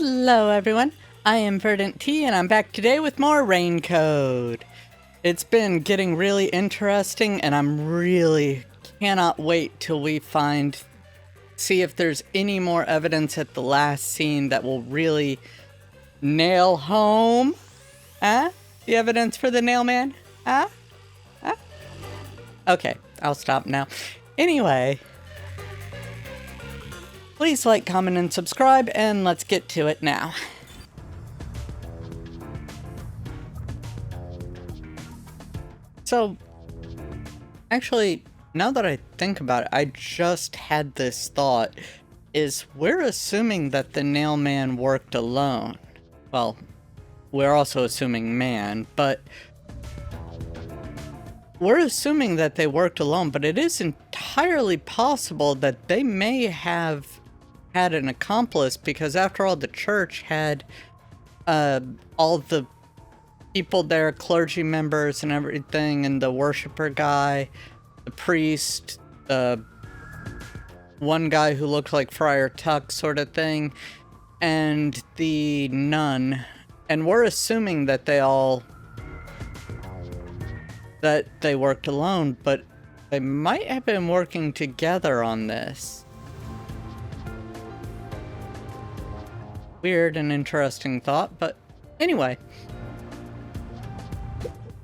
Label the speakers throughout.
Speaker 1: Hello everyone, I am VerdantTea and I'm back today with more Rain Code. It's been getting really interesting and I'm really cannot wait till we see if there's any more evidence at the last scene that will really nail home. The evidence for the nail man? Okay, I'll stop now. Anyway, please like, comment, and subscribe, and let's get to it now. So, actually, now that I think about it, I just had this thought, we're assuming that the nail man worked alone. Well, we're also assuming man, but we're assuming that they worked alone, but it is entirely possible that they may have had an accomplice, because after all, the church had all the people there, clergy members and everything, and the worshiper guy, the priest, the one guy who looked like Friar Tuck sort of thing, and the nun. And we're assuming that they worked alone, but they might have been working together on this. Weird and interesting thought, but anyway.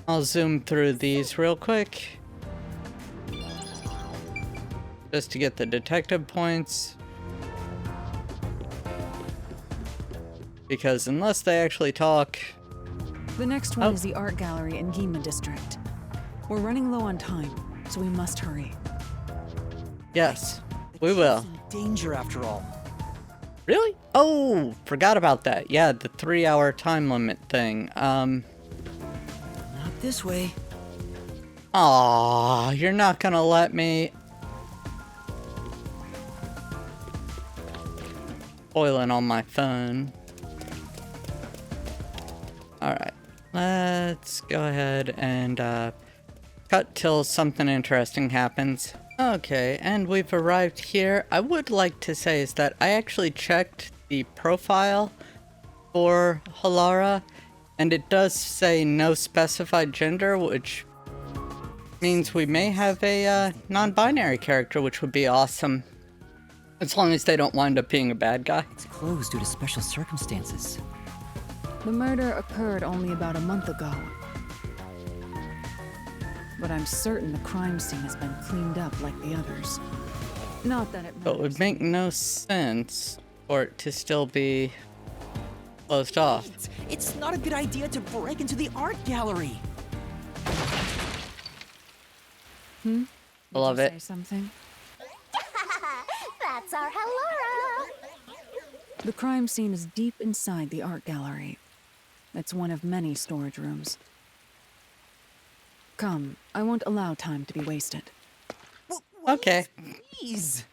Speaker 1: I'll zoom through these real quick, just to get the detective points. Because unless they actually talk...
Speaker 2: The next one is the art gallery in Gima district. We're running low on time, so we must hurry.
Speaker 1: Yes, we will.
Speaker 3: In danger after all.
Speaker 1: Really? Oh, forgot about that. Yeah, the 3-hour time limit thing.
Speaker 3: Not this way.
Speaker 1: Aw, you're not gonna let me... Spoiling on my phone. Alright, let's go ahead and cut till something interesting happens. Okay, and we've arrived here. I would like to say is that I actually checked the profile for Halara, and it does say no specified gender, which means we may have a non-binary character, which would be awesome. As long as they don't wind up being a bad guy.
Speaker 3: It's closed due to special circumstances.
Speaker 2: The murder occurred only about a month ago. But I'm certain the crime scene has been cleaned up like the others. Not that it matters.
Speaker 1: But it would make no sense for it to still be closed off.
Speaker 3: It's not a good idea to break into the art gallery.
Speaker 1: Love it.
Speaker 2: Say something?
Speaker 4: That's our Halara!
Speaker 2: The crime scene is deep inside the art gallery. It's one of many storage rooms. Come, I won't allow time to be wasted.
Speaker 1: Okay.
Speaker 3: Please.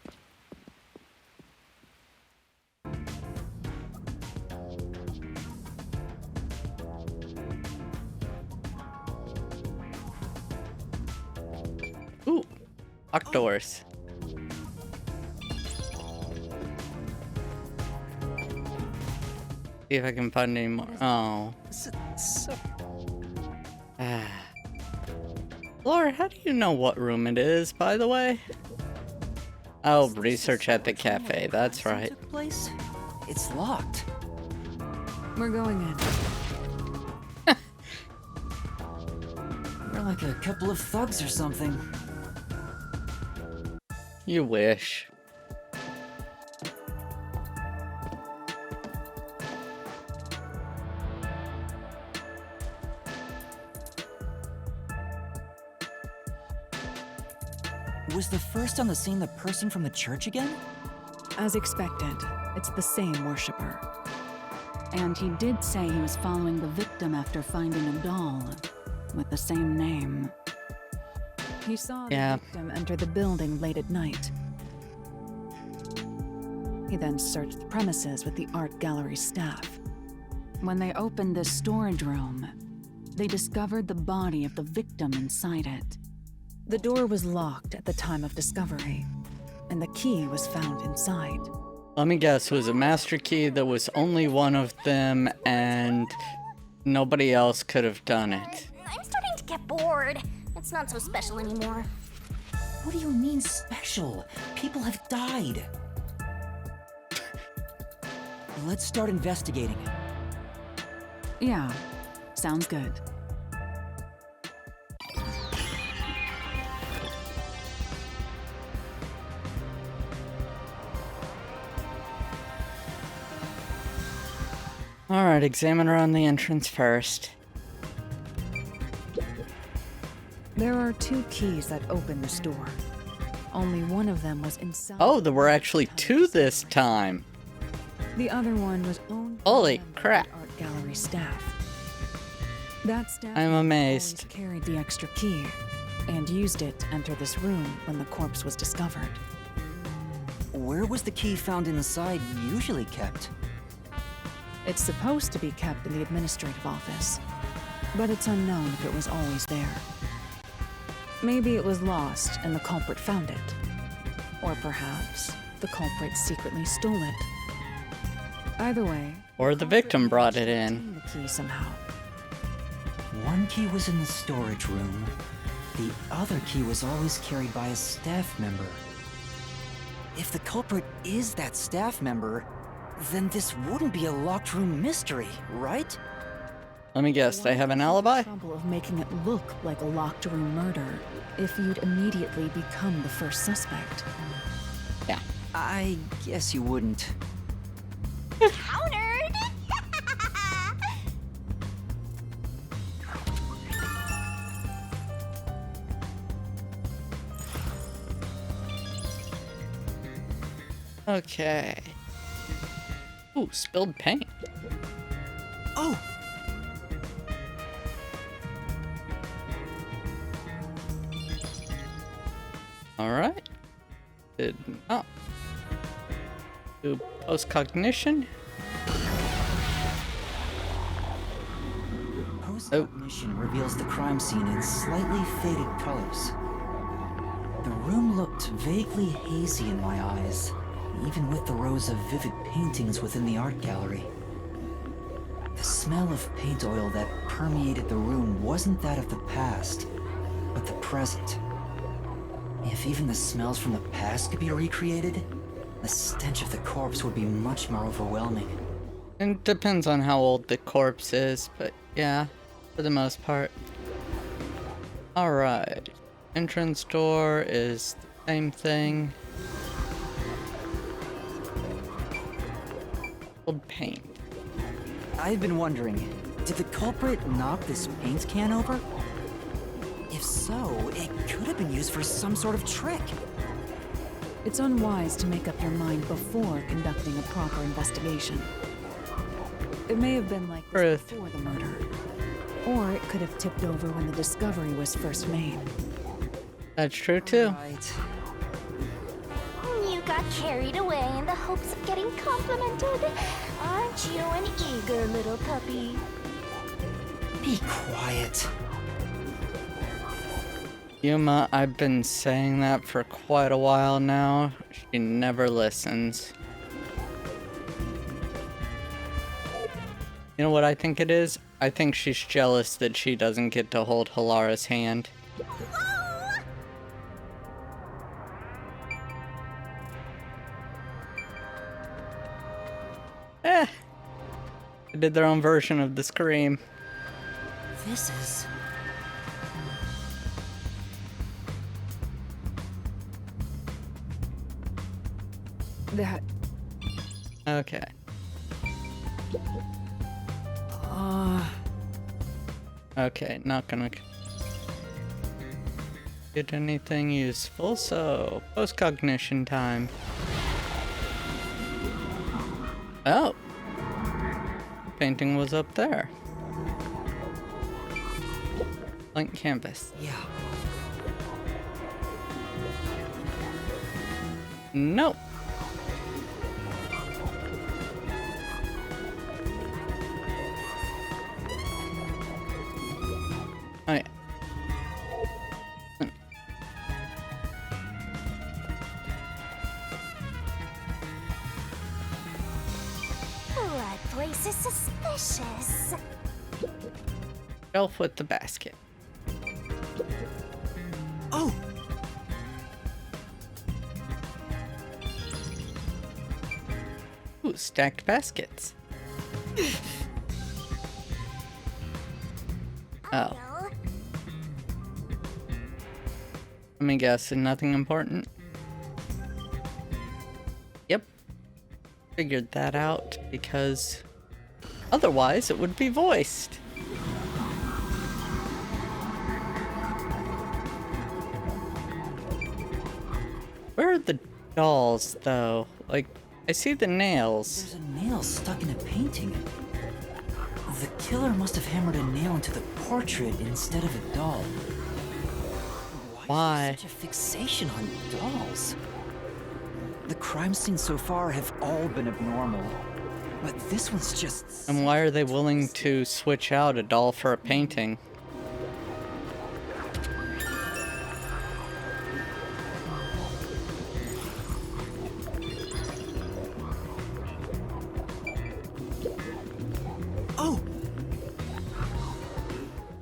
Speaker 1: Ooh, locked doors. See if I can find any more. Oh. Laura, how do you know what room it is, by the way? Oh, research at the cafe, that's right.
Speaker 3: Took place? It's locked.
Speaker 2: We're going in.
Speaker 3: We're like a couple of thugs or something.
Speaker 1: You wish.
Speaker 3: Was the first on the scene the person from the church again?
Speaker 2: As expected, it's the same worshiper.
Speaker 5: And he did say he was following the victim after finding a doll with the same name.
Speaker 2: He saw the victim enter the building late at night. He then searched the premises with the art gallery staff.
Speaker 5: When they opened this storage room, they discovered the body of the victim inside it.
Speaker 2: The door was locked at the time of discovery, and the key was found inside.
Speaker 1: Let me guess, it was a master key. There was only one of them, and nobody else could have done it.
Speaker 4: I'm starting to get bored. It's not so special anymore.
Speaker 3: What do you mean special? People have died. Let's start investigating.
Speaker 5: Yeah, sounds good.
Speaker 1: Alright, examine around the entrance first.
Speaker 2: There are 2 keys that open this door. Only one of them was inside.
Speaker 1: Oh, there were actually 2 this time.
Speaker 2: The other one was owned by
Speaker 1: Holy
Speaker 2: a member of the
Speaker 1: crap.
Speaker 2: art gallery staff. That staff
Speaker 1: I'm
Speaker 2: member
Speaker 1: amazed.
Speaker 2: always carried the extra key and used it to enter this room when the corpse was discovered.
Speaker 3: Where was the key found inside usually kept?
Speaker 2: It's supposed to be kept in the administrative office, but it's unknown if it was always there. Maybe it was lost and the culprit found it. Or perhaps the culprit secretly stole it. Either way,
Speaker 1: Or the victim brought it in.
Speaker 2: obtained the key somehow.
Speaker 3: One key was in the storage room. The other key was always carried by a staff member. If the culprit is that staff member, then this wouldn't be a locked room mystery, right?
Speaker 1: Let me guess, they have an alibi?
Speaker 2: Trouble of making it look like a locked room murder if you'd immediately become the first suspect.
Speaker 1: Yeah.
Speaker 3: I guess you wouldn't.
Speaker 4: Countered!
Speaker 1: Okay. Ooh, spilled paint.
Speaker 3: Oh!
Speaker 1: Alright. Did not. Do post-cognition.
Speaker 3: Post-cognition reveals the crime scene in slightly faded colors. The room looked vaguely hazy in my eyes, even with the rows of vivid paintings within the art gallery. The smell of paint oil that permeated the room wasn't that of the past, but the present. If even the smells from the past could be recreated, the stench of the corpse would be much more overwhelming.
Speaker 1: It depends on how old the corpse is, but yeah, for the most part. Alright. Entrance door is the same thing. Old paint.
Speaker 3: I've been wondering, did the culprit knock this paint can over? If so, it could have been used for some sort of trick.
Speaker 2: It's unwise to make up your mind before conducting a proper investigation. It may have been like this
Speaker 1: Truth.
Speaker 2: before the murder, or it could have tipped over when the discovery was first made.
Speaker 1: That's true too.
Speaker 3: Right.
Speaker 4: You got carried away in the hopes of getting complimented. Aren't you an eager little puppy?
Speaker 3: Be quiet.
Speaker 1: Yuma, I've been saying that for quite a while now. She never listens. You know what I think it is? I think she's jealous that she doesn't get to hold Halara's hand. Eh. They did their own version of the scream.
Speaker 3: This is...
Speaker 2: That,
Speaker 1: Okay. Okay, not gonna get anything useful, so post-cognition time. Oh! Painting was up there. Blank canvas.
Speaker 3: yeah.
Speaker 1: Nope. Oh yeah.
Speaker 4: place is suspicious.
Speaker 1: Shelf with the basket.
Speaker 3: Oh!
Speaker 1: Ooh, stacked baskets. Oh. Let me guess, nothing important? Yep. Figured that out because otherwise it would be voiced. Where are the dolls, though? Like, I see the nails.
Speaker 3: There's a nail stuck in a painting. The killer must have hammered a nail into the portrait instead of a doll.
Speaker 1: Why?
Speaker 3: Such a fixation on dolls. The crime scenes so far have all been abnormal, but this one's just...
Speaker 1: And why are they willing to switch out a doll for a painting?
Speaker 3: Oh!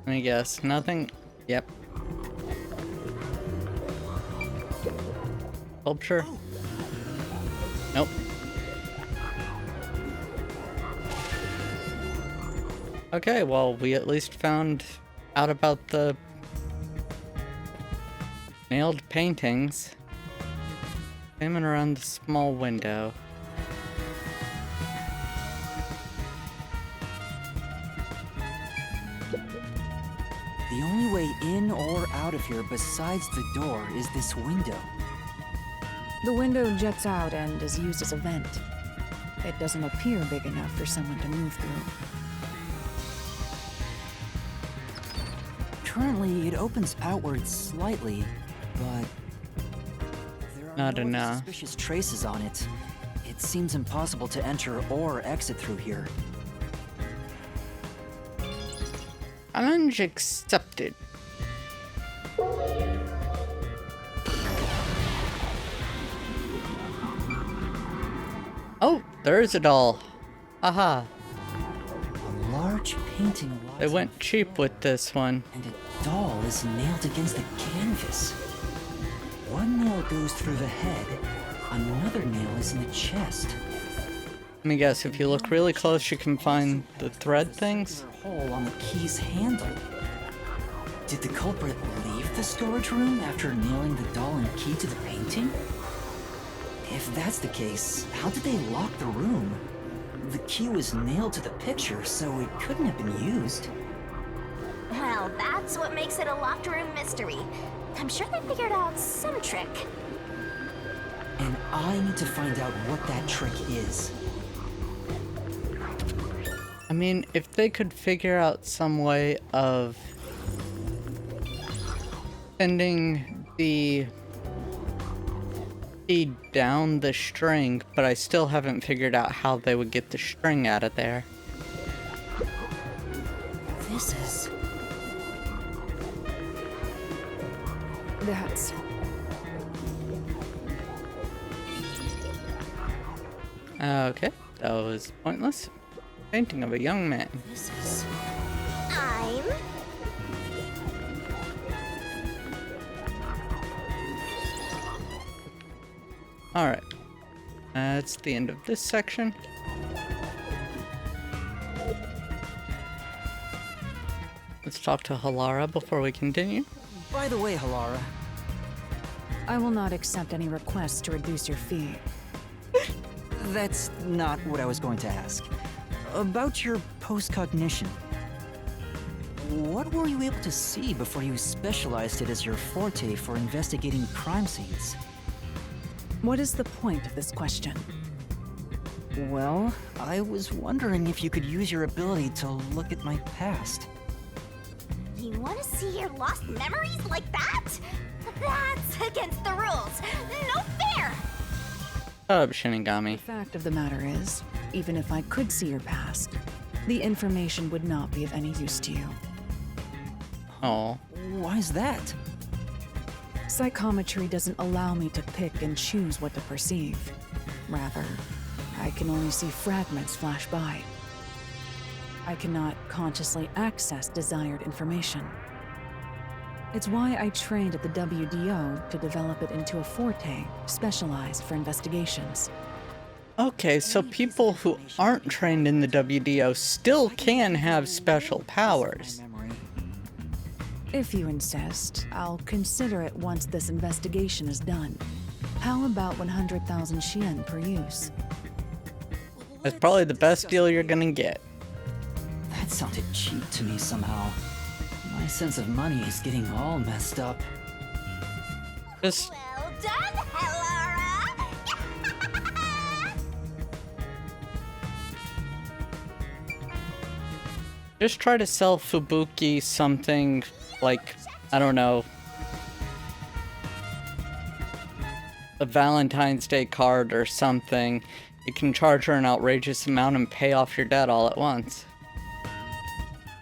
Speaker 1: Let me guess, nothing? Yep. Sculpture? Nope. Okay, well, we at least found out about the nailed paintings. Aiming around the small window.
Speaker 3: The only way in or out of here besides the door is this window.
Speaker 2: The window jets out and is used as a vent. It doesn't appear big enough for someone to move through.
Speaker 3: Currently, it opens outwards slightly, but there are
Speaker 1: Not
Speaker 3: no other
Speaker 1: enough.
Speaker 3: suspicious traces on it. It seems impossible to enter or exit through here.
Speaker 1: Challenge accepted. Oh, there is a doll. Aha.
Speaker 3: A large painting lies
Speaker 1: They
Speaker 3: on
Speaker 1: went
Speaker 3: the
Speaker 1: cheap
Speaker 3: floor,
Speaker 1: with this one.
Speaker 3: and a doll is nailed against the canvas. One nail goes through the head, another nail is in the chest.
Speaker 1: Let me guess, if you look really close, you can find the thread things.
Speaker 3: Circular hole on the key's handle. Did the culprit leave the storage room after nailing the doll and key to the painting? If that's the case, how did they lock the room? The key was nailed to the picture, so it couldn't have been used.
Speaker 4: Well, that's what makes it a locked room mystery. I'm sure they figured out some trick.
Speaker 3: And I need to find out what that trick is.
Speaker 1: I mean, if they could figure out some way of sending the key down the string, but I still haven't figured out how they would get the string out of there.
Speaker 3: This is...
Speaker 2: That's...
Speaker 1: Okay, that was pointless. Painting of a young man.
Speaker 3: this is...
Speaker 4: I'm...
Speaker 1: Alright. That's the end of this section. Let's talk to Halara before we continue.
Speaker 3: By the way, Halara,
Speaker 2: I will not accept any requests to reduce your fee.
Speaker 3: that's not what I was going to ask. About your postcognition. What were you able to see before you specialized it as your forte for investigating crime scenes?
Speaker 2: What is the point of this question?
Speaker 3: Well, I was wondering if you could use your ability to look at my past.
Speaker 4: You want to see your lost memories like that? That's against the rules. No fair!
Speaker 1: Shut up, Shinigami.
Speaker 2: The fact of the matter is, even if I could see your past, the information would not be of any use to you.
Speaker 1: Oh,
Speaker 3: Why's that?
Speaker 2: Psychometry doesn't allow me to pick and choose what to perceive. Rather, I can only see fragments flash by, I cannot consciously access desired information. It's why I trained at the WDO to develop it into a forte specialized for investigations.
Speaker 1: Okay, so people who aren't trained in the WDO still can have special powers.
Speaker 2: If you insist, I'll consider it once this investigation is done. How about 100,000 Xian per use?
Speaker 1: That's probably the best deal you're gonna get.
Speaker 3: That sounded cheap to me somehow. My sense of money is getting all messed up.
Speaker 1: Just
Speaker 4: Well done, Halara!
Speaker 1: Just try to sell Fubuki something like, I don't know, a Valentine's Day card or something. You can charge her an outrageous amount and pay off your debt all at once.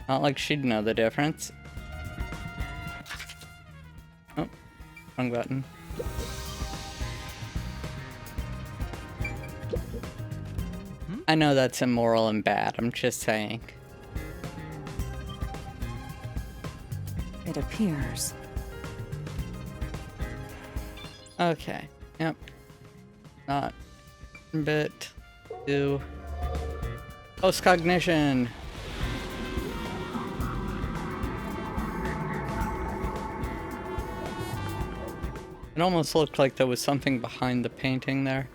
Speaker 1: Not like she'd know the difference. Oh, wrong button. I know that's immoral and bad, I'm just saying.
Speaker 2: It appears.
Speaker 1: Okay, yep. Not a bit to post-cognition. It almost looked like there was something behind the painting there.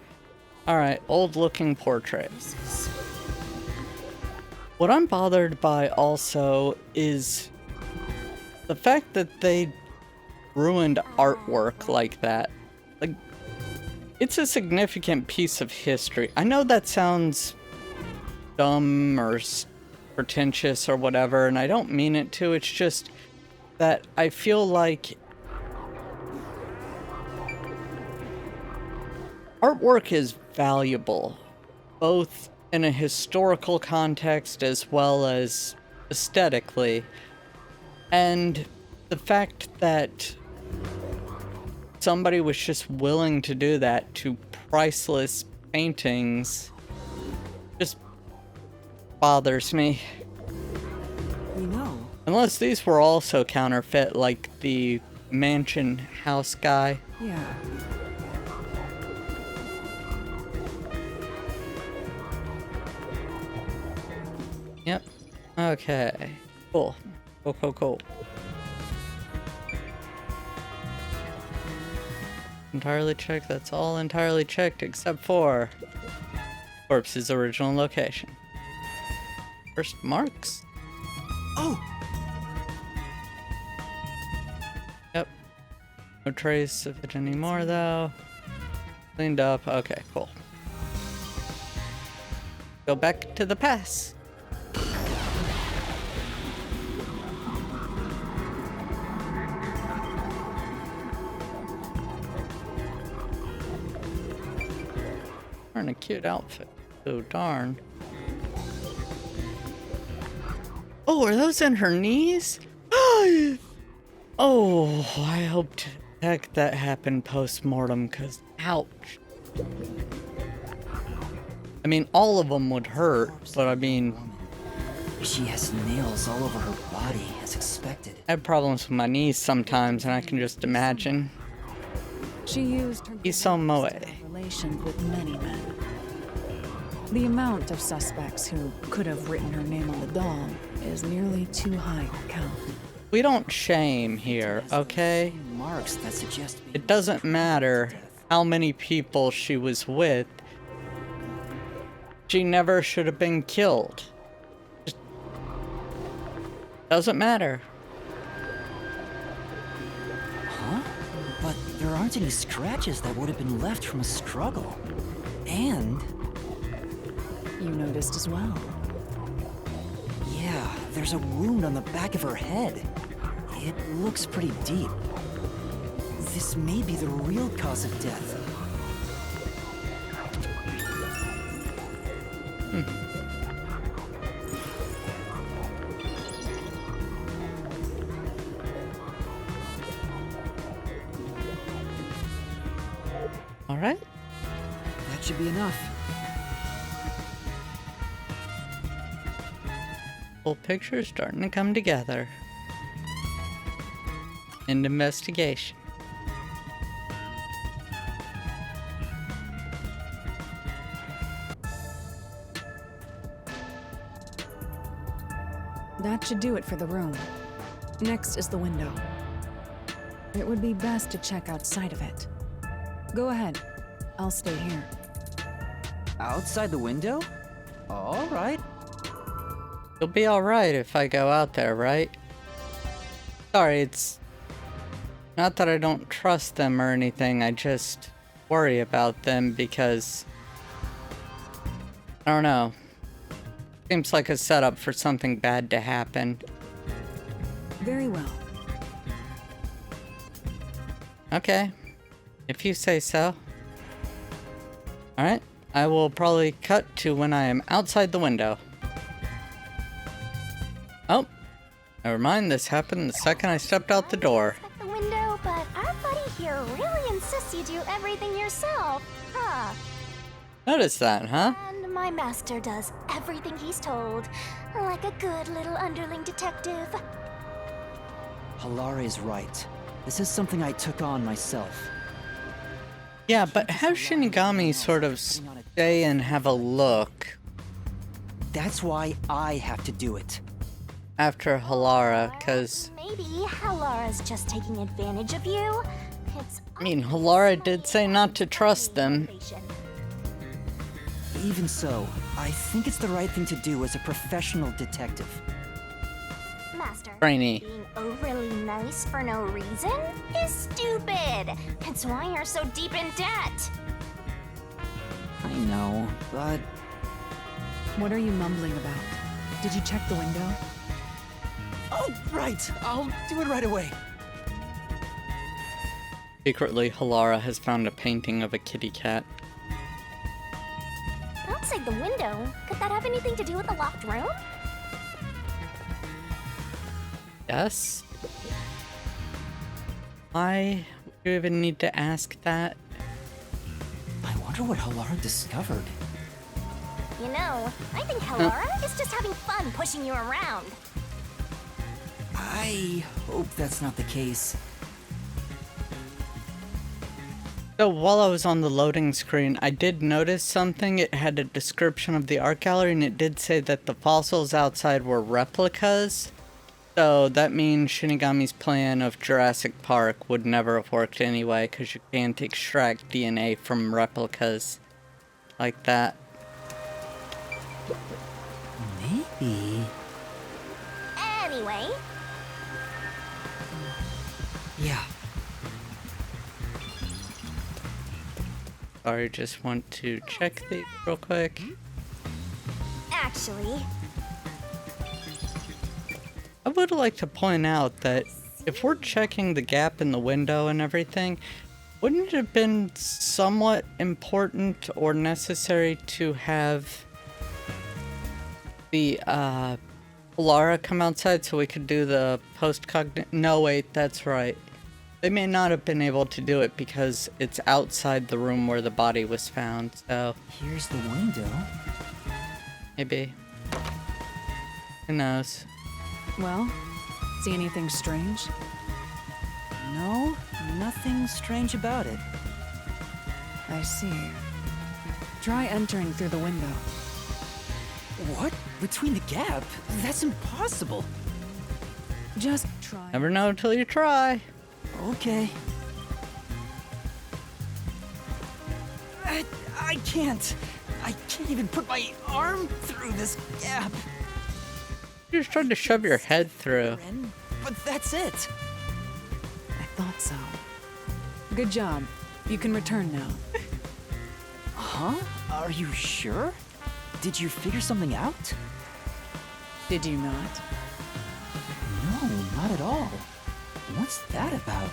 Speaker 1: Alright, old-looking portrait. What I'm bothered by also is the fact that they ruined artwork like that. Like, it's a significant piece of history. I know that sounds dumb or pretentious or whatever, and I don't mean it to. It's just that I feel like artwork is valuable, both in a historical context as well as aesthetically. And the fact that somebody was just willing to do that to priceless paintings just bothers me.
Speaker 3: You know,
Speaker 1: Unless these were also counterfeit, like the mansion house guy.
Speaker 2: Yeah.
Speaker 1: Yep. Okay. Cool. Cool. Entirely checked. That's all entirely checked except for corpse's original location. First marks.
Speaker 3: oh,
Speaker 1: Yep. No trace of it anymore though. Cleaned up. Okay, cool. Go back to the pass. Wearing a cute outfit. Oh, darn. Oh, are those in her knees? Oh, I hope to heck that happened post-mortem, cause ouch. I mean, all of them would hurt, but I mean,
Speaker 3: she has nails all over her body, as expected.
Speaker 1: I have problems with my knees sometimes, and I can just imagine.
Speaker 2: She used her
Speaker 1: Isomoe.
Speaker 2: to have relations with many men. The amount of suspects who could have written her name on the doll is nearly too high to count.
Speaker 1: We don't shame here, okay?
Speaker 3: Marks that suggest
Speaker 1: It doesn't matter how many people she was with. She never should have been killed. Just doesn't matter.
Speaker 3: Huh? But there aren't any scratches that would have been left from a struggle. And
Speaker 2: You noticed as well.
Speaker 3: yeah, there's a wound on the back of her head. It looks pretty deep. This may be the real cause of death.
Speaker 1: All right.
Speaker 3: That should be enough.
Speaker 1: Full picture starting to come together. End investigation.
Speaker 2: That should do it for the room. Next is the window. It would be best to check outside of it. Go ahead. I'll stay here.
Speaker 3: Outside the window? All right.
Speaker 1: You'll be alright if I go out there, right? Sorry, it's not that I don't trust them or anything, I just worry about them because I don't know. Seems like a setup for something bad to happen.
Speaker 2: Very well.
Speaker 1: Okay, if you say so. Alright, I will probably cut to when I am outside the window. Oh, never mind, this happened the second I stepped out the door.
Speaker 4: Inspect the window, but our buddy here really insists you do everything yourself, huh?
Speaker 1: Notice that, huh?
Speaker 4: And my master does everything he's told, like a good little underling detective.
Speaker 3: Halara is right. This is something I took on myself.
Speaker 1: Yeah, but have Shinigami sort of stay and have a look
Speaker 3: That's why I have to do it.
Speaker 1: after Halara, because,
Speaker 4: Maybe Halara's just taking advantage of you. It's
Speaker 1: I mean, Halara did say not to trust them.
Speaker 3: Even so, I think it's the right thing to do as a professional detective.
Speaker 4: Master,
Speaker 1: Brainy.
Speaker 4: being overly nice for no reason is stupid. It's why you're so deep in debt.
Speaker 3: I know, but
Speaker 2: What are you mumbling about? Did you check the window?
Speaker 3: oh, right. I'll do it right away.
Speaker 1: Secretly, Halara has found a painting of a kitty cat.
Speaker 4: Outside the window? Could that have anything to do with the locked room?
Speaker 1: Yes? Why would you even need to ask that?
Speaker 3: I wonder what Halara discovered.
Speaker 4: You know, I think Halara is just having fun pushing you around.
Speaker 3: I hope that's not the case.
Speaker 1: So while I was on the loading screen, I did notice something. It had a description of the art gallery, and it did say that the fossils outside were replicas. So that means Shinigami's plan of Jurassic Park would never have worked anyway, because you can't extract DNA from replicas like that.
Speaker 3: Maybe.
Speaker 4: Anyway,
Speaker 3: Yeah.
Speaker 1: Sorry, just want to check these real quick.
Speaker 4: actually,
Speaker 1: I would like to point out that if we're checking the gap in the window and everything, wouldn't it have been somewhat important or necessary to have the Halara come outside so we could do the post-cognitive? No, wait, that's right. They may not have been able to do it because it's outside the room where the body was found, so
Speaker 3: Here's the window.
Speaker 1: maybe. Who knows?
Speaker 2: Well, see anything strange?
Speaker 3: No, nothing strange about it.
Speaker 2: I see. Try entering through the window.
Speaker 3: What? Between the gap? That's impossible.
Speaker 2: Just try.
Speaker 1: Never know until you try.
Speaker 3: Okay. I can't. I can't even put my arm through this gap.
Speaker 1: You just tried to shove your head through.
Speaker 3: But that's it.
Speaker 2: I thought so. Good job. You can return now.
Speaker 3: Huh? Are you sure? Did you figure something out?
Speaker 2: Did you not?
Speaker 3: No, not at all. What's that about?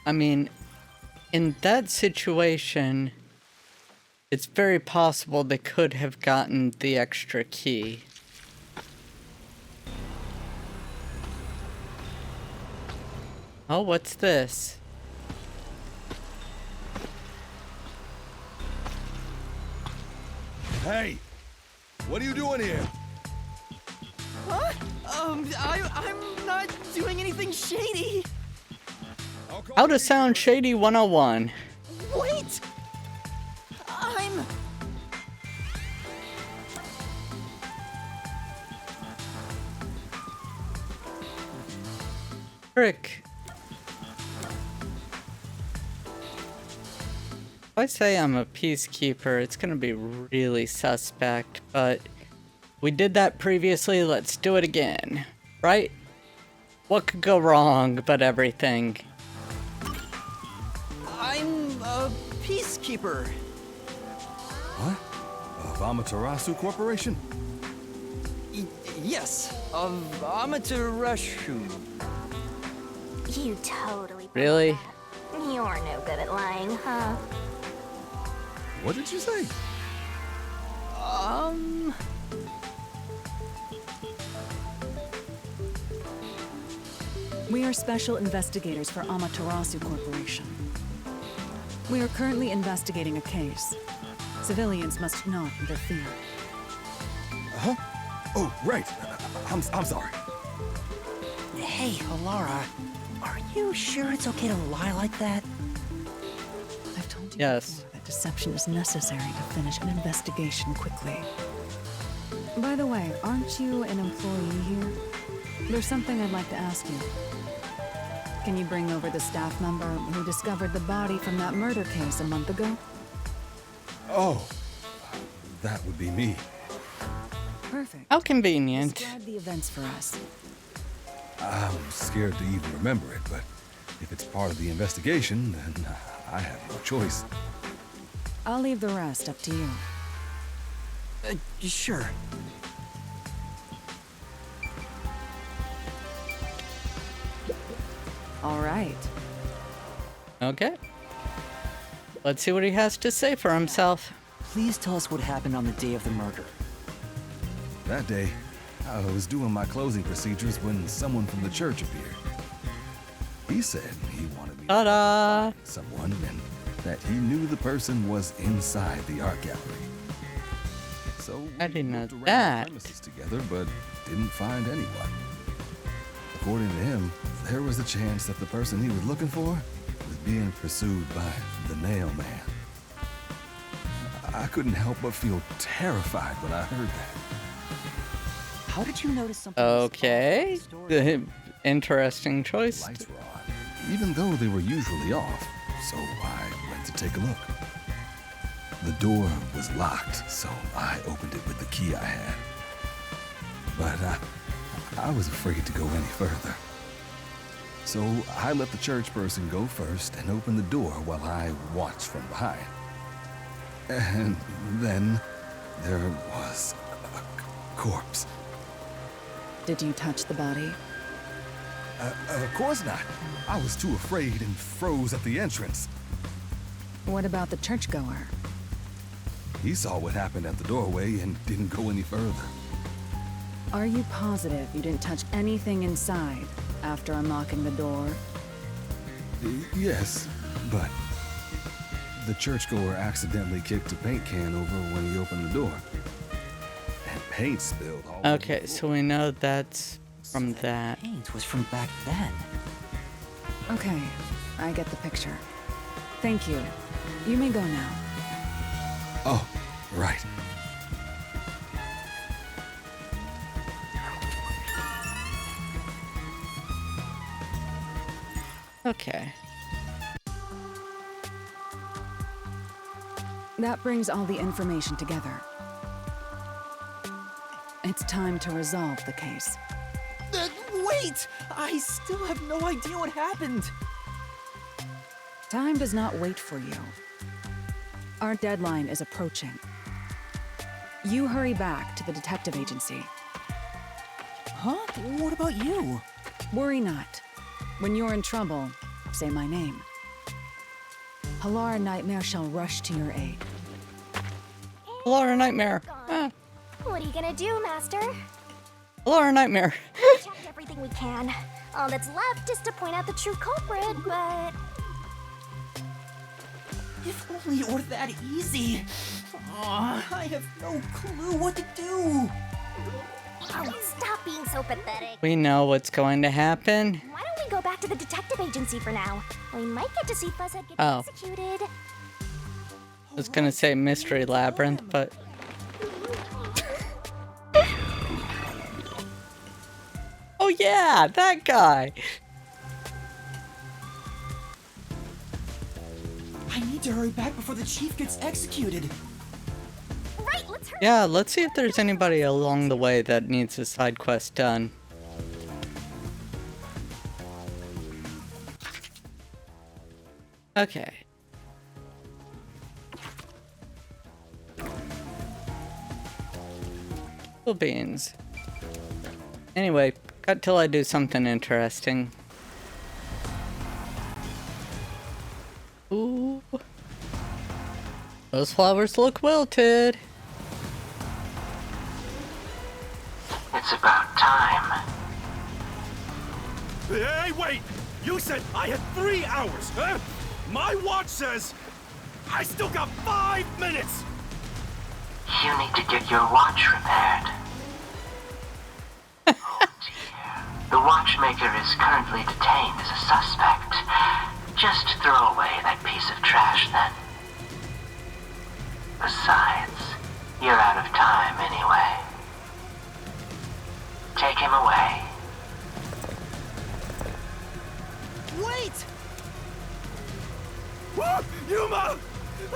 Speaker 1: I mean, in that situation, it's very possible they could have gotten the extra key. Oh, what's this?
Speaker 6: Hey! What are you doing here?
Speaker 7: Huh? I'm not doing anything shady.
Speaker 1: How to sound shady 101.
Speaker 7: Wait! I'm...
Speaker 1: Frick. If I say I'm a peacekeeper, it's gonna be really suspect, but we did that previously, let's do it again. Right? What could go wrong but everything?
Speaker 7: I'm a peacekeeper.
Speaker 6: What? Of Amaterasu Corporation?
Speaker 7: Yes, of Amaterasu.
Speaker 4: You totally.
Speaker 1: Really?
Speaker 4: That. You're no good at lying, huh?
Speaker 6: What did you say?
Speaker 2: We are special investigators for Amaterasu Corporation. We are currently investigating a case. Civilians must not interfere.
Speaker 6: Huh? Oh, right. I'm sorry.
Speaker 3: Hey, Halara, are you sure it's okay to lie like that?
Speaker 2: I've told you
Speaker 1: Yes.
Speaker 2: before that deception is necessary to finish an investigation quickly. By the way, aren't you an employee here? There's something I'd like to ask you. Can you bring over the staff member who discovered the body from that murder case a month ago?
Speaker 6: Oh, that would be me.
Speaker 2: Perfect.
Speaker 1: How convenient.
Speaker 2: Describe the events for us.
Speaker 6: I'm scared to even remember it, but if it's part of the investigation, then I have no choice.
Speaker 2: I'll leave the rest up to you.
Speaker 7: Sure.
Speaker 2: All right.
Speaker 1: Okay. Let's see what he has to say for himself.
Speaker 3: Please tell us what happened on the day of the murder.
Speaker 6: That day, I was doing my closing procedures when someone from the church appeared. He said he wanted me
Speaker 1: Ta-da!
Speaker 6: to find someone and that he knew the person was inside the art gallery. So
Speaker 1: I didn't know
Speaker 6: looked around
Speaker 1: that.
Speaker 6: the premises together, but didn't find anyone. According to him, there was a chance that the person he was looking for was being pursued by the Nail Man. I couldn't help but feel terrified when I heard that.
Speaker 3: How did you notice something?
Speaker 1: Okay. Interesting choice.
Speaker 6: Lights were on, even though they were usually off, so I went to take a look. The door was locked, so I opened it with the key I had. But I was afraid to go any further. So I let the church person go first and open the door while I watched from behind. And then there was a corpse.
Speaker 2: Did you touch the body?
Speaker 6: Of course not. I was too afraid and froze at the entrance.
Speaker 2: What about the churchgoer?
Speaker 6: He saw what happened at the doorway and didn't go any further.
Speaker 2: Are you positive you didn't touch anything inside after unlocking the door?
Speaker 6: Yes, but the churchgoer accidentally kicked a paint can over when he opened the door. And paint spilled all over
Speaker 1: Okay,
Speaker 6: the
Speaker 1: so
Speaker 6: floor.
Speaker 1: we know that's from that.
Speaker 3: Paint was from back then.
Speaker 2: Okay, I get the picture. Thank you. You may go now.
Speaker 6: Oh, right.
Speaker 1: Okay.
Speaker 2: That brings all the information together. It's time to resolve the case.
Speaker 7: Wait! I still have no idea what happened.
Speaker 2: Time does not wait for you. Our deadline is approaching. You hurry back to the detective agency.
Speaker 7: Huh? What about you?
Speaker 2: Worry not. When you're in trouble, say my name. Halara Nightmare shall rush to your aid.
Speaker 1: Halara Nightmare. Ah,
Speaker 4: What are you gonna do, Master?
Speaker 1: Halara Nightmare.
Speaker 4: We checked everything we can. All that's left is to point out the true culprit, but
Speaker 7: If only it were that easy. I have no clue what to do.
Speaker 4: Oh, stop being so pathetic.
Speaker 1: We know what's going to happen.
Speaker 4: Why don't we go back to the detective agency for now? We might get to see Fuzzhead get
Speaker 1: Oh.
Speaker 4: executed.
Speaker 1: I was gonna say Mystery Labyrinth, but... Oh yeah, that guy!
Speaker 7: I need to hurry back before the chief gets executed.
Speaker 4: Right, let's hurry.
Speaker 1: Yeah, let's see if there's anybody along the way that needs a side quest done. Okay. Cool beans. Anyway, got till I do something interesting. Ooh. Those flowers look wilted.
Speaker 8: It's about time.
Speaker 9: Hey, wait! You said I had 3 hours, huh? My watch says I still got 5 minutes!
Speaker 8: You need to get your watch repaired. Oh dear. The watchmaker is currently detained as a suspect. Just throw away that piece of trash then. Besides, you're out of time anyway. Take him away.
Speaker 7: Wait!
Speaker 9: Whoa, Yuma!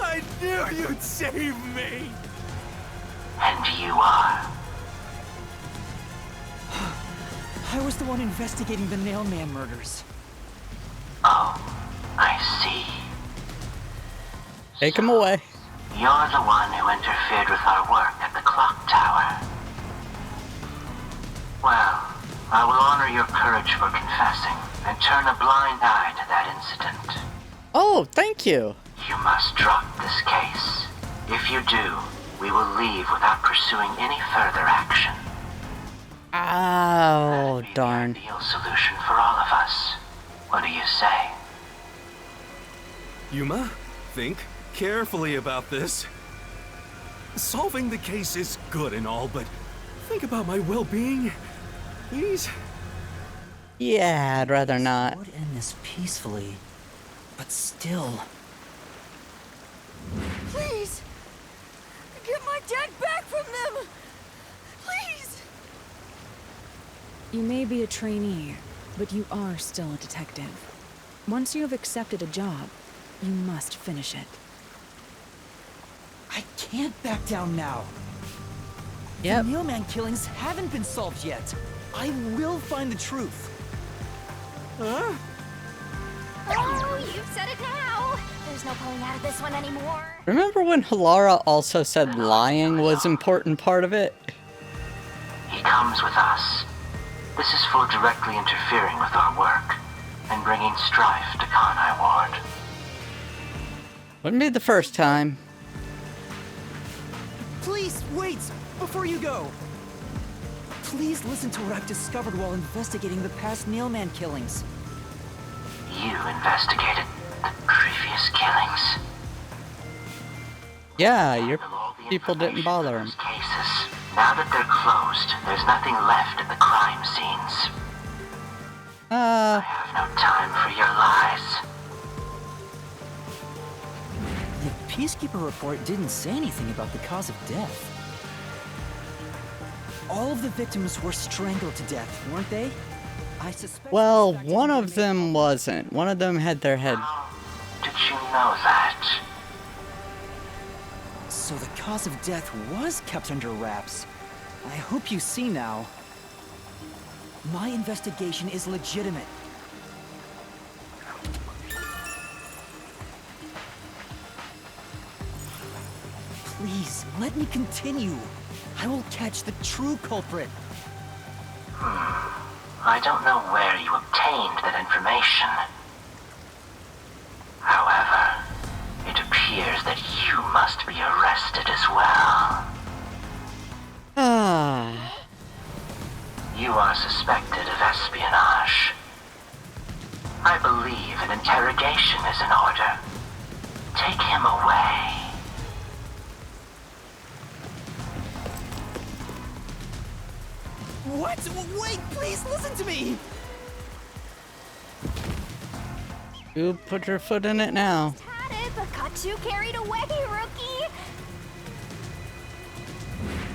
Speaker 9: I knew you'd save me!
Speaker 8: And you are.
Speaker 7: I was the one investigating the Nailman murders.
Speaker 8: Oh, I see.
Speaker 1: Take him away.
Speaker 8: You're the one who interfered with our work at the clock tower. Well, I will honor your courage for confessing and turn a blind eye to that incident.
Speaker 1: Oh, thank you.
Speaker 8: You must drop this case. If you do, we will leave without pursuing any further action.
Speaker 1: Oh,
Speaker 8: That'd be
Speaker 1: darn.
Speaker 8: the ideal solution for all of us. What do you say?
Speaker 9: Yuma, think carefully about this. Solving the case is good and all, but think about my well-being. Please?
Speaker 1: Yeah, I'd rather not.
Speaker 3: Would end this peacefully, but still.
Speaker 2: Please! Get my dad back from them! Please! You may be a trainee, but you are still a detective. Once you have accepted a job, you must finish it.
Speaker 7: I can't back down now.
Speaker 1: Yep.
Speaker 7: The Nailman killings haven't been solved yet. I will find the truth.
Speaker 9: Huh?
Speaker 4: Oh, you've said it now. There's no pulling out of this one anymore.
Speaker 1: Remember when Halara also said lying was an important part of it?
Speaker 8: He comes with us. This is for directly interfering with our work and bringing strife to Conai Ward.
Speaker 1: Wouldn't be the first time.
Speaker 7: Please, wait! Before you go! Please listen to what I've discovered while investigating the past Nailman killings.
Speaker 8: You investigated the previous killings.
Speaker 1: Yeah, your
Speaker 8: Handle all the
Speaker 1: people didn't
Speaker 8: information
Speaker 1: bother
Speaker 8: for
Speaker 1: him.
Speaker 8: those cases. Now that they're closed, there's nothing left at the crime scenes. I have no time for your lies.
Speaker 3: The Peacekeeper report didn't say anything about the cause of death. All of the victims were strangled to death, weren't they? I suspect.
Speaker 1: Well, one of them wasn't. One of them had their head.
Speaker 8: How did you know that?
Speaker 3: So the cause of death was kept under wraps. I hope you see now. My investigation is legitimate. Please, let me continue. I will catch the true culprit.
Speaker 8: I don't know where you obtained that information. However, it appears that you must be arrested as well.
Speaker 1: Ah.
Speaker 8: You are suspected of espionage. I believe an interrogation is in order. Take him away.
Speaker 7: What? Wait, please listen to me!
Speaker 1: You put your foot in it now.
Speaker 4: Had it, but got too carried away, rookie.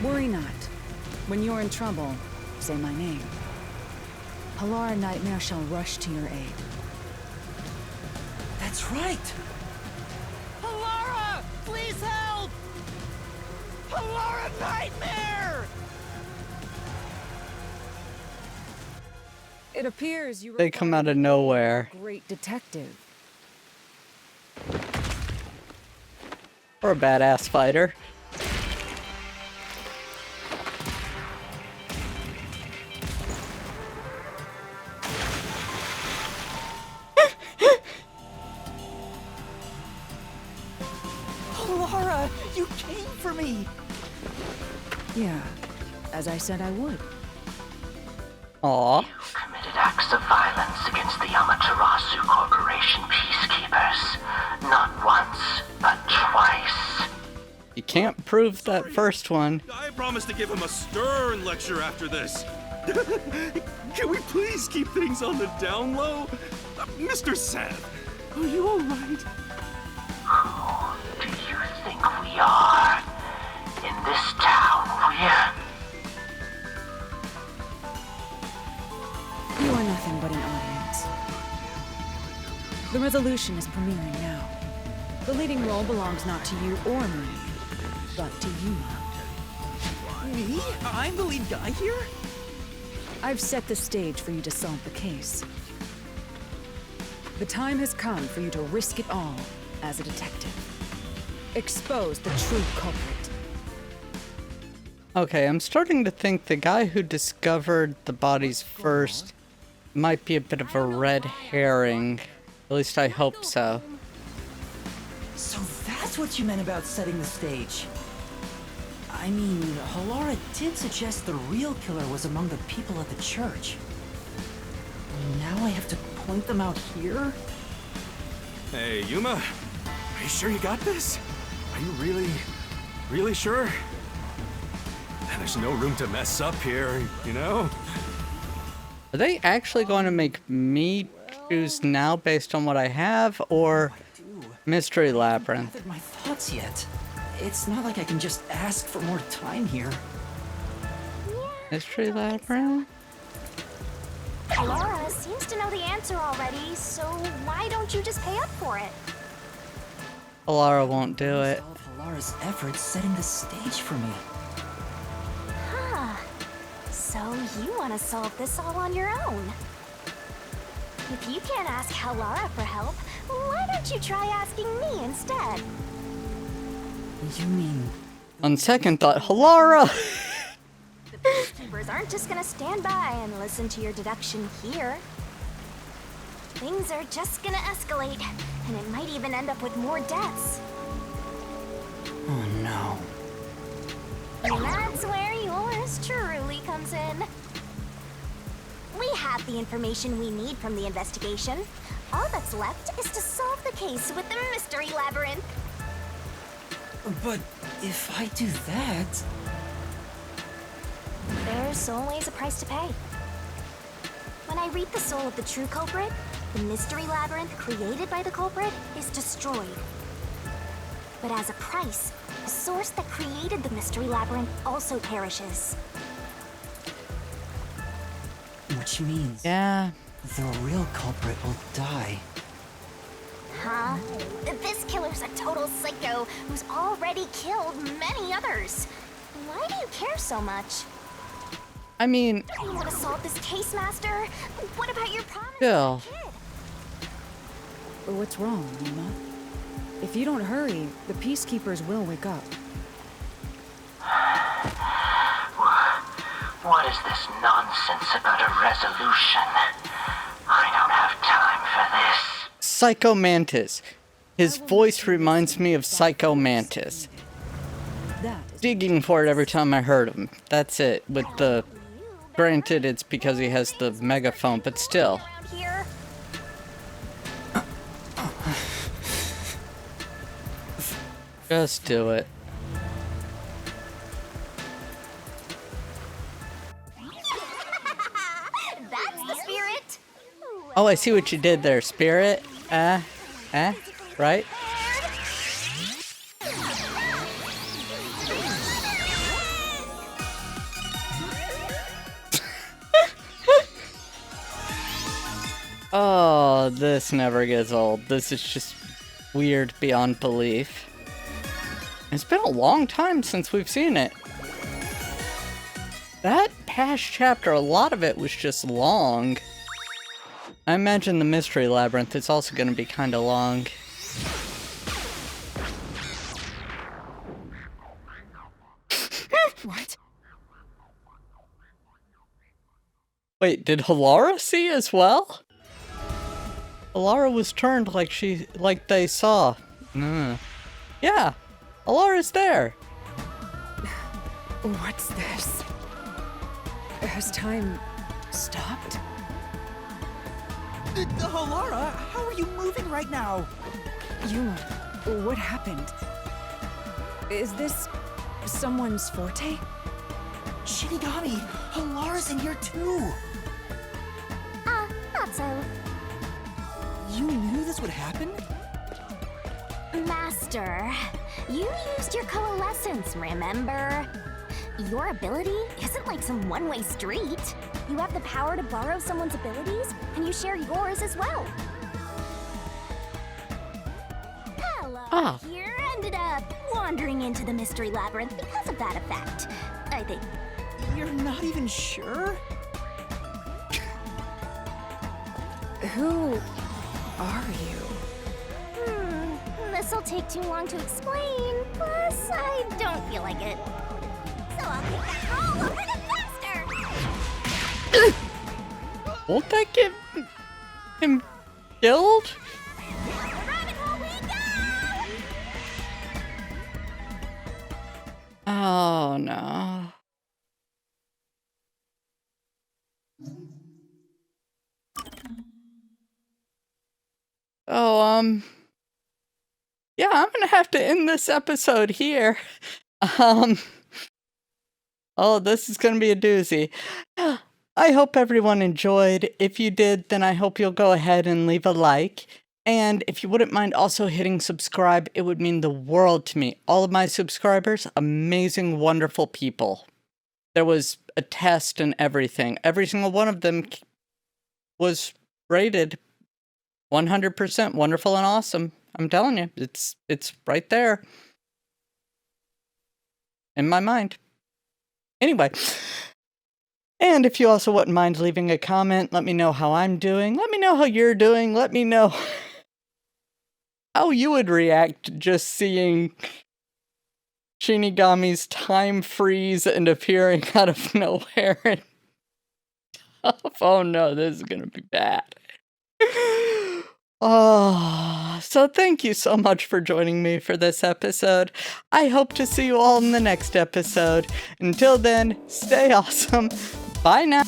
Speaker 2: Worry not. When you're in trouble, say my name. Halara Nightmare shall rush to your aid.
Speaker 7: That's right! Halara! Please help! Halara Nightmare!
Speaker 2: It appears you
Speaker 1: They come out of nowhere.
Speaker 2: great detective.
Speaker 1: Or a badass fighter.
Speaker 7: Halara, you came for me!
Speaker 2: Yeah, as I said I would.
Speaker 1: Aw.
Speaker 8: You committed acts of violence against the Amaterasu Corporation peacekeepers. Not once, but twice.
Speaker 1: You can't prove that first one.
Speaker 9: I promise to give him a stern lecture after this. Can we please keep things on the down low? Mr. Seth, are you alright?
Speaker 8: Who do you think we are? In this town,
Speaker 2: You are nothing but an audience. The resolution is premiering now. The leading role belongs not to you or me, but to Yuma.
Speaker 7: Me? I'm the lead guy here?
Speaker 2: I've set the stage for you to solve the case. The time has come for you to risk it all as a detective. Expose the true culprit.
Speaker 1: Okay, I'm starting to think the guy who discovered the bodies first might be a bit of a red herring. At least I hope so.
Speaker 3: So that's what you meant about setting the stage. I mean, Halara did suggest the real killer was among the people at the church. Now I have to point them out here?
Speaker 9: Hey, Yuma, are you sure you got this? Are you really sure? There's no room to mess up here, you know?
Speaker 1: Are they actually going to make me choose now based on what I have, or Mystery
Speaker 3: I
Speaker 1: Labyrinth?
Speaker 3: haven't gathered my thoughts yet. It's not like I can just ask for more time here.
Speaker 1: Mystery Labyrinth?
Speaker 4: Laura seems to know the answer already, so why don't you just pay up for it?
Speaker 1: Halara won't do it.
Speaker 3: All of Halara's efforts setting the stage for me.
Speaker 4: Huh. So you want to solve this all on your own? If you can't ask Halara for help, why don't you try asking me instead?
Speaker 3: You mean...
Speaker 1: On second thought, Halara!
Speaker 4: The peacekeepers aren't just gonna stand by and listen to your deduction here. Things are just gonna escalate, and it might even end up with more deaths.
Speaker 3: Oh no.
Speaker 4: And that's where yours truly comes in. We have the information we need from the investigation. All that's left is to solve the case with the Mystery Labyrinth.
Speaker 3: But if I do that...
Speaker 4: There's always a price to pay. When I read the soul of the true culprit, the Mystery Labyrinth created by the culprit is destroyed. But as a price, the source that created the Mystery Labyrinth also perishes.
Speaker 3: Which means...
Speaker 1: Yeah.
Speaker 3: the real culprit will die.
Speaker 4: Huh? This killer's a total psycho who's already killed many others. Why do you care so much?
Speaker 1: I mean,
Speaker 4: You want to solve this case, Master? What about your promise?
Speaker 1: Bill.
Speaker 4: to the kid?
Speaker 2: But what's wrong, Yuma? If you don't hurry, the peacekeepers will wake up.
Speaker 8: What is this nonsense about a resolution? I don't have time for this.
Speaker 1: Psycho Mantis. His voice reminds me of Psycho Mantis.
Speaker 2: That is
Speaker 1: Digging for it every time I heard him. That's it. With the... Granted, it's because he has the megaphone, but still.
Speaker 4: Around here?
Speaker 1: Just do it. Oh, I see what you did there, Spirit. Right? Oh, this never gets old. This is just weird beyond belief. It's been a long time since we've seen it. That past chapter, a lot of it was just long. I imagine the Mystery Labyrinth is also going to be kind of long.
Speaker 2: What?
Speaker 1: Wait, did Halara see as well? Halara was turned like they saw. Yeah, Halara's there.
Speaker 2: What's this? Has time stopped?
Speaker 7: Halara, how are you moving right now?
Speaker 2: Yuma, what happened? Is this someone's forte?
Speaker 7: Shinigami, Halara's in here too.
Speaker 4: Not so.
Speaker 7: You knew this would happen?
Speaker 4: Master, you used your coalescence, remember? Your ability isn't like some one-way street. You have the power to borrow someone's abilities, and you share yours as well. Hello, here ended up wandering into the Mystery Labyrinth because of that effect, I think.
Speaker 7: You're not even sure?
Speaker 2: Who are you?
Speaker 4: This'll take too long to explain, plus I don't feel like it. So I'll kick that all over the master!
Speaker 1: Won't that get him killed?
Speaker 4: Rabbit hole we go!
Speaker 1: Oh no. Oh, yeah, I'm gonna have to end this episode here. Oh, this is gonna be a doozy. I hope everyone enjoyed. If you did, then I hope you'll go ahead and leave a like. And if you wouldn't mind also hitting subscribe, it would mean the world to me. All of my subscribers, amazing, wonderful people. There was a test and everything. Every single one of them was rated 100% wonderful and awesome. I'm telling you, it's right there in my mind. Anyway, and if you also wouldn't mind leaving a comment, let me know how I'm doing. Let me know how you're doing. Let me know how you would react to just seeing Shinigami's time freeze and appearing out of nowhere. And oh no, this is gonna be bad. Oh, so thank you so much for joining me for this episode. I hope to see you all in the next episode. Until then, stay awesome. Bye now.